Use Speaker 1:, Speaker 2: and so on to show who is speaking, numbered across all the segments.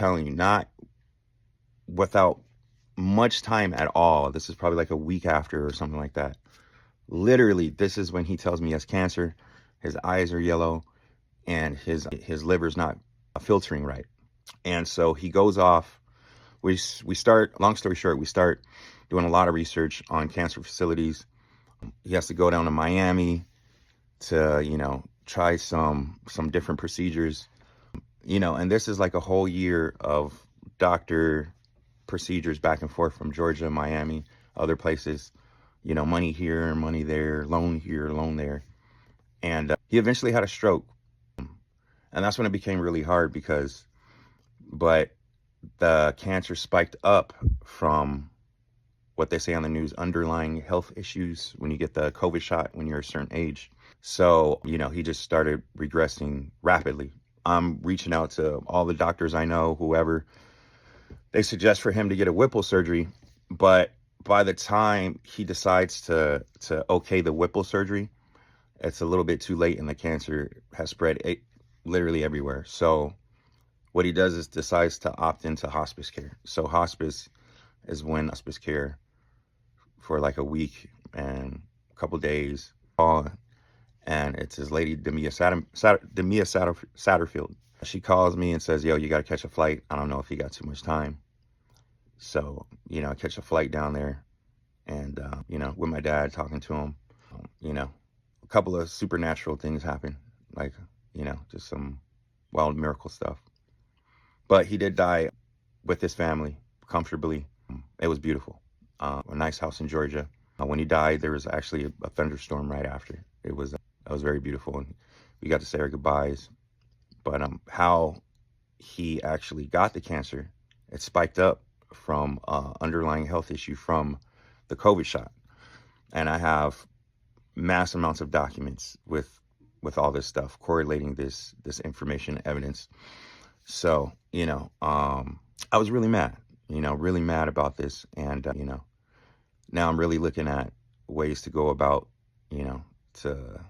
Speaker 1: telling you, not without much time at all. This is probably like a week after or something like that. Literally, this is when he tells me he has cancer. His eyes are yellow and his liver's not filtering right. And so he goes off. We start, long story short, we start doing a lot of research on cancer facilities. He has to go down to Miami to, try some different procedures, and this is like a whole year of doctor procedures back and forth from Georgia, Miami, other places, money here, money there, loan here, loan there. And he eventually had a stroke. And that's when it became really hard but the cancer spiked up from what they say on the news, underlying health issues when you get the COVID shot when you're a certain age. So, he just started regressing rapidly. I'm reaching out to all the doctors I know, whoever. They suggest for him to get a Whipple surgery, but by the time he decides to okay the Whipple surgery, it's a little bit too late and the cancer has spread literally everywhere. So what he does is decides to opt into hospice care. So hospice is when hospice care for like a week and a couple days. And it's his lady, Demia Satterfield. She calls me and says, yo, you got to catch a flight. I don't know if you got too much time. So, I catch a flight down there and, with my dad talking to him, a couple of supernatural things happen, like, just some wild miracle stuff. But he did die with his family comfortably. It was beautiful. A nice house in Georgia. When he died, there was actually a thunderstorm right after. It was very beautiful, and we got to say our goodbyes. But how he actually got the cancer, it spiked up from underlying health issue from the COVID shot. And I have mass amounts of documents with all this stuff correlating this information, evidence. So, I was really mad, really mad about this. And, now I'm really looking at ways to go about, to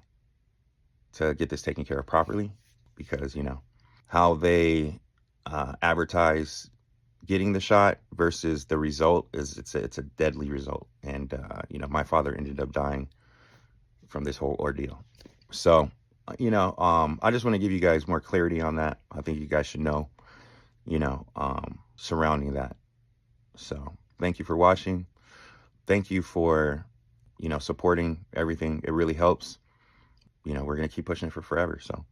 Speaker 1: get this taken care of properly, because, how they advertise getting the shot versus the result is it's a deadly result. And, my father ended up dying from this whole ordeal. So, I just want to give you guys more clarity on that. I think you guys should know, surrounding that. So thank you for watching. Thank you for, supporting everything. It really helps. We're going to keep pushing it for forever. So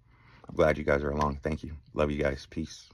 Speaker 1: I'm glad you guys are along. Thank you. Love you guys. Peace.